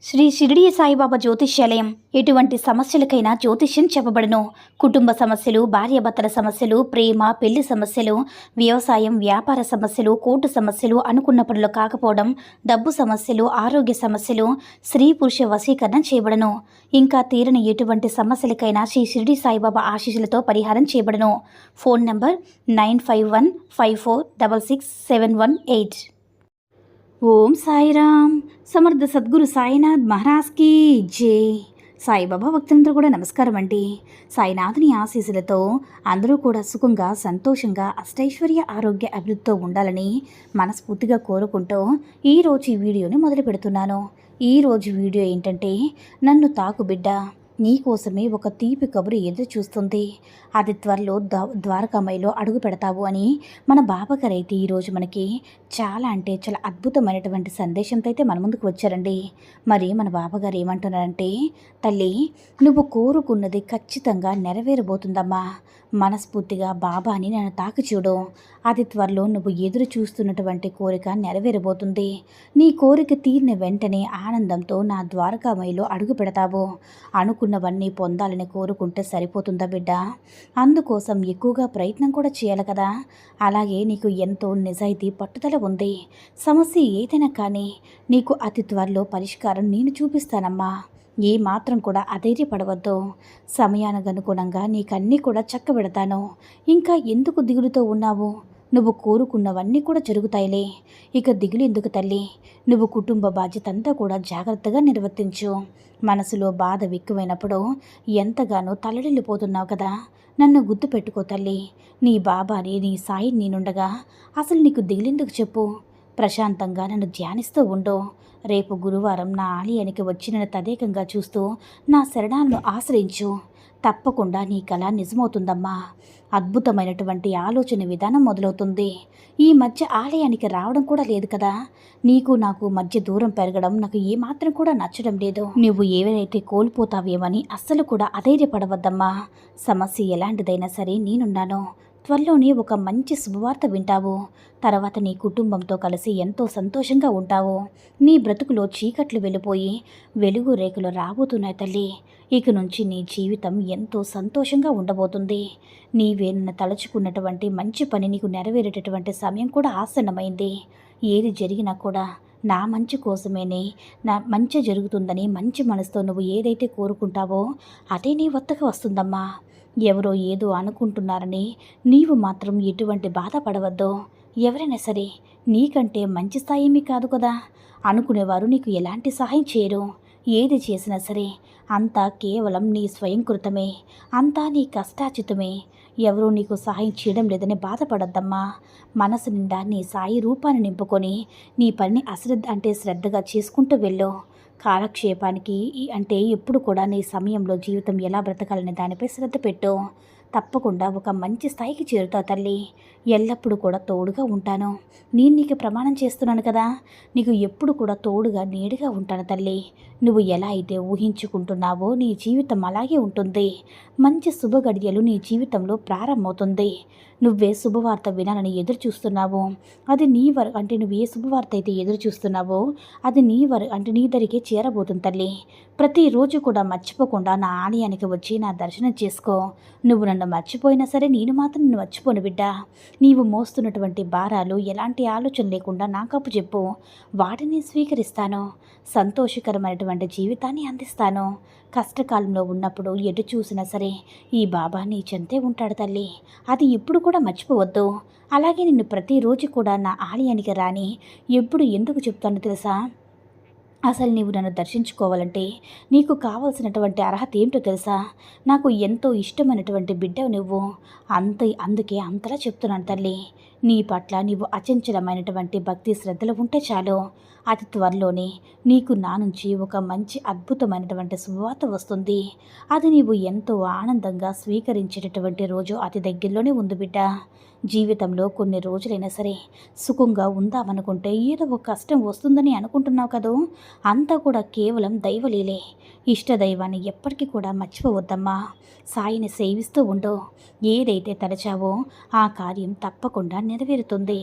శ్రీ షిరిడి సాయిబాబా జ్యోతిష్యాలయం ఎటువంటి సమస్యలకైనా జ్యోతిష్యం చెప్పబడును. కుటుంబ సమస్యలు, భార్యాభర్తల సమస్యలు, ప్రేమ పెళ్లి సమస్యలు, వ్యవసాయం వ్యాపార సమస్యలు, కోర్టు సమస్యలు, అనుకున్న పనులు కాకపోవడం, డబ్బు సమస్యలు, ఆరోగ్య సమస్యలు, స్త్రీ పురుష వశీకరణ చేయబడను. ఇంకా తీరని ఎటువంటి సమస్యలకైనా శ్రీ షిరిడి సాయిబాబా ఆశీస్సులతో పరిహారం చేయబడను. Phone number 9515466718. ఓం సాయిరామ్. సమర్థ సద్గురు సాయినాథ్ మహారాజ్ కీ జై. సాయిబాబా భక్తులందరూ కూడా నమస్కారం అండి. సాయినాథుని ఆశీస్సులతో అందరూ కూడా సుఖంగా, సంతోషంగా, అష్టైశ్వర్య ఆరోగ్య అభివృద్ధితో ఉండాలని మనస్ఫూర్తిగా కోరుకుంటూ ఈరోజు ఈ వీడియోని మొదలు పెడుతున్నాను. ఈరోజు వీడియో ఏంటంటే, నన్ను తాకు బిడ్డ, నీకోసమే ఒక తీపి కబురు ఎదురు చూస్తుంది. అది త్వరలో ద్వారకామయిలో అడుగు పెడతావు అని మన బాబాగారు అయితే ఈరోజు మనకి చాలా అంటే చాలా అద్భుతమైనటువంటి సందేశంతో అయితే మన ముందుకు వచ్చారండి. మరి మన బాబాగారు ఏమంటున్నారంటే, తల్లి, నువ్వు కోరుకున్నది ఖచ్చితంగా నెరవేరబోతుందమ్మా. మనస్ఫూర్తిగా బాబాని నన్ను తాకి చూడు. అది త్వరలో నువ్వు ఎదురు చూస్తున్నటువంటి కోరిక నెరవేరబోతుంది. నీ కోరిక తీరిన వెంటనే ఆనందంతో నా ద్వారకామయిలో అడుగు పెడతావు. అనుకున్నవన్నీ పొందాలని కోరుకుంటే సరిపోతుందా బిడ్డ? అందుకోసం ఎక్కువగా ప్రయత్నం కూడా చేయాలి కదా. అలాగే నీకు ఎంతో నిజాయితీ, పట్టుదల ఉంది. సమస్య ఏదైనా కానీ నీకు అతి త్వరలో పరిష్కారం నేను చూపిస్తానమ్మా. ఏ మాత్రం కూడా అధైర్యపడవద్దు. సమయానుగుణంగా నీకన్నీ కూడా చక్కబెడతాను. ఇంకా ఎందుకు దిగులుతో ఉన్నావు? నువ్వు కోరుకున్నవన్నీ కూడా జరుగుతాయిలే. ఇక దిగులు ఎందుకు తల్లి? నువ్వు కుటుంబ బాధ్యత అంతా కూడా జాగ్రత్తగా నిర్వర్తించు. మనసులో బాధ ఎక్కువైనప్పుడు ఎంతగానో తల్లడిల్లిపోతున్నావు కదా. నన్ను గుర్తుపెట్టుకో తల్లి. నీ బాబాని, నీ సాయి నేనుండగా అసలు నీకు దిగులెందుకు చెప్పు? ప్రశాంతంగా నన్ను ధ్యానిస్తూ ఉండు. రేపు గురువారం నా ఆలయానికి వచ్చి నన్ను తదేకంగా చూస్తూ నా శరణాలను ఆశ్రయించు. తప్పకుండా నీ కల నిజమవుతుందమ్మా. అద్భుతమైనటువంటి ఆలోచన విధానం మొదలవుతుంది. ఈ మధ్య ఆలయానికి రావడం కూడా లేదు కదా. నీకు నాకు మధ్య దూరం పెరగడం నాకు ఏమాత్రం కూడా నచ్చడం లేదు. నువ్వు ఏవైతే కోల్పోతావేమని అస్సలు కూడా అధైర్యపడవద్దమ్మా. సమస్య ఎలాంటిదైనా సరే నేనున్నాను. త్వరలోనే ఒక మంచి శుభవార్త వింటావు. తర్వాత నీ కుటుంబంతో కలిసి ఎంతో సంతోషంగా ఉంటావు. నీ బ్రతుకులో చీకట్లు వెళ్ళిపోయి వెలుగు రేఖలు రాబోతున్నాయి తల్లి. ఇక నుంచి నీ జీవితం ఎంతో సంతోషంగా ఉండబోతుంది. నీవే నన్ను తలుచుకున్నటువంటి మంచి పని నీకు నెరవేరేటటువంటి సమయం కూడా ఆసన్నమైంది. ఏది జరిగినా కూడా నా మంచి కోసమేనే, నా మంచి జరుగుతుందని మంచి మనసుతో నువ్వు ఏదైతే కోరుకుంటావో అదే నీ వద్దకు వస్తుందమ్మా. ఎవరో ఏదో అనుకుంటున్నారని నీవు మాత్రం ఎటువంటి బాధపడవద్దు. ఎవరైనా సరే నీకంటే మంచి స్థాయి కాదు కదా. అనుకునేవారు నీకు ఎలాంటి సహాయం చేయరు. ఏది చేసినా సరే అంతా కేవలం నీ స్వయంకృతమే. అంతా నీ కష్టాచితమే. ఎవరూ నీకు సహాయం చేయడం లేదని బాధపడద్దమ్మా. మనసు నిండా నీ సాయి రూపాన్ని నింపుకొని నీ పనిని శ్రద్ధగా చేసుకుంటూ వెళ్ళు. కాలక్షేపానికి అంటే ఎప్పుడు కూడా నీ సమయంలో జీవితం ఎలా బ్రతకాలనే దానిపై శ్రద్ధ పెట్టు. తప్పకుండా ఒక మంచి స్థాయికి చేరుతావు తల్లి. ఎల్లప్పుడూ కూడా తోడుగా ఉంటాను. నేను నీకు ప్రమాణం చేస్తున్నాను కదా. నీకు ఎప్పుడు కూడా తోడుగా నీడుగా ఉంటాను తల్లి. నువ్వు ఎలా అయితే ఊహించుకుంటున్నావో నీ జీవితం అలాగే ఉంటుంది. మంచి శుభగడియలు నీ జీవితంలో ప్రారంభమవుతుంది. నువ్వే శుభవార్త వినాలని ఎదురు చూస్తున్నావు. అది నీ అంటే నువ్వు ఏ శుభవార్త అయితే ఎదురు చూస్తున్నావో అది నీ దరికే చేరబోతుంది తల్లి. ప్రతిరోజు కూడా మర్చిపోకుండా నా ఆలయానికి వచ్చి నా దర్శనం చేసుకో. నువ్వు నన్ను మర్చిపోయినా సరే నేను మాత్రం నిన్ను మర్చిపోను బిడ్డ. నీవు మోస్తున్నటువంటి భారాలు ఎలాంటి ఆలోచన లేకుండా నాకు అప్పచెప్పు. వాటిని స్వీకరిస్తాను. సంతోషకరమైనటువంటి జీవితాన్ని అందిస్తాను. కష్టకాలంలో ఉన్నప్పుడు ఎటు చూసినా సరే ఈ బాబా నీ చెంతే ఉంటాడు తల్లి. అది ఎప్పుడు కూడా మర్చిపోవద్దు. అలాగే నిన్ను ప్రతిరోజు కూడా నా ఆలయానికి రాని ఎప్పుడు ఎందుకు చెప్తానో తెలుసా? అసలు నీవు నన్ను దర్శించుకోవాలంటే నీకు కావలసినటువంటి అర్హత ఏమిటో తెలుసా? నాకు ఎంతో ఇష్టమైనటువంటి బిడ్డ నువ్వు. అందుకే అంతలా చెప్తున్నాను తల్లి. నీ పట్ల నీవు అచంచలమైనటువంటి భక్తి శ్రద్ధలు ఉంటే చాలు. అతి త్వరలోనే నీకు నా నుంచి ఒక మంచి అద్భుతమైనటువంటి శుభవార్త వస్తుంది. అది నీవు ఎంతో ఆనందంగా స్వీకరించేటటువంటి రోజు అతి దగ్గరలోనే ఉంది బిడ్డ. జీవితంలో కొన్ని రోజులైనా సరే సుఖంగా ఉందామనుకుంటే ఏదో ఒక కష్టం వస్తుందని అనుకుంటున్నావు కదూ, అంతా కూడా కేవలం దైవలీలే. ఇష్టదైవాన్ని ఎప్పటికీ కూడా మర్చిపోవద్దమ్మా. సాయిని సేవిస్తూ ఉండు. ఏదైతే తలచావో ఆ కార్యం తప్పకుండా నెరవేరుతుంది.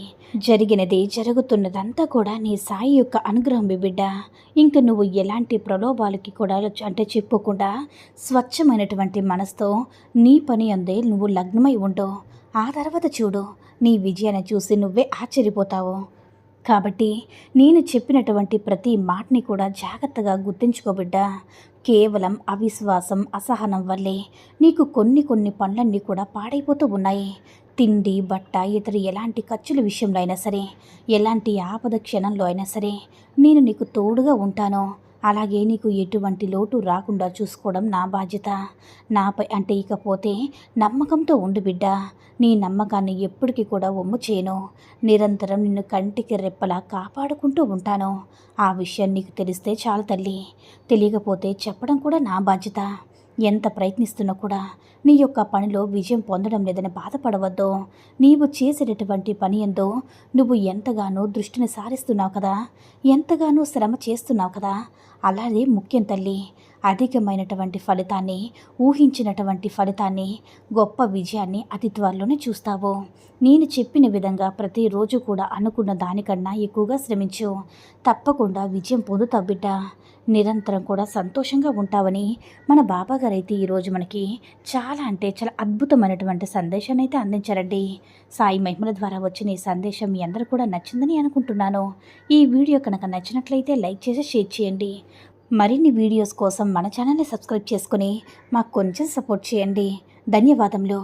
జరిగినది జరుగుతున్నదంతా కూడా నీ సాయి యొక్క అనుగ్రహం బిడ్డ. ఇంక నువ్వు ఎలాంటి ప్రలోభాలకి కూడా చెప్పుకుండా స్వచ్ఛమైనటువంటి మనసుతో నీ పని అందే నువ్వు లగ్నమై ఉండు. ఆ తర్వాత చూడు, నీ విజయాన్ని చూసి నువ్వే ఆశ్చర్యపోతావు. కాబట్టి నేను చెప్పినటువంటి ప్రతి మాటని కూడా జాగ్రత్తగా గుర్తుంచుకోబిడ్డా. కేవలం అవిశ్వాసం, అసహనం వల్లే నీకు కొన్ని పనులన్నీ కూడా పాడైపోతూ ఉన్నాయి. తిండి, బట్ట, ఇతర ఎలాంటి ఖర్చుల విషయంలో అయినా సరే, ఎలాంటి ఆపద క్షణంలో అయినా సరే నేను నీకు తోడుగా ఉంటాను. అలాగే నీకు ఎటువంటి లోటు రాకుండా చూసుకోవడం నా బాధ్యత. నాపై అంటే ఇకపోతే నమ్మకంతో ఉండు బిడ్డ. నీ నమ్మకాన్ని ఎప్పటికీ కూడా వమ్ము చేయను. నిరంతరం నిన్ను కంటికి రెప్పలా కాపాడుకుంటూ ఉంటాను. ఆ విషయం నీకు తెలిస్తే చాలు తల్లి. తెలియకపోతే చెప్పడం కూడా నా బాధ్యత. ఎంత ప్రయత్నిస్తున్నా కూడా నీ యొక్క పనిలో విజయం పొందడం లేదని బాధపడవద్దు. నీవు చేసేటటువంటి పని ఎందో నువ్వు ఎంతగానో దృష్టిని సారిస్తున్నావు కదా, ఎంతగానో శ్రమ చేస్తున్నావు కదా, అలాగే ముఖ్యం తల్లి. అధికమైనటువంటి ఫలితాన్ని, ఊహించినటువంటి ఫలితాన్ని, గొప్ప విజయాన్ని అతి త్వరలోనే చూస్తావు. నేను చెప్పిన విధంగా ప్రతిరోజు కూడా అనుకున్న దానికన్నా ఎక్కువగా శ్రమించు. తప్పకుండా విజయం పొందుతావు బిడ్డ. నిరంతరం కూడా సంతోషంగా ఉంటావని మన బాబాగారు అయితే ఈరోజు మనకి చాలా అంటే చాలా అద్భుతమైనటువంటి సందేశాన్ని అయితే అందించారండి. సాయి మహిమల ద్వారా వచ్చిన ఈ సందేశం మీ అందరూ కూడా నచ్చిందని అనుకుంటున్నాను. ఈ వీడియో కనుక నచ్చినట్లయితే లైక్ చేసి షేర్ చేయండి. మరిన్ని వీడియోస్ కోసం మన ఛానల్ని సబ్స్క్రైబ్ చేసుకుని మాకు కొంచెం సపోర్ట్ చేయండి. ధన్యవాదములు.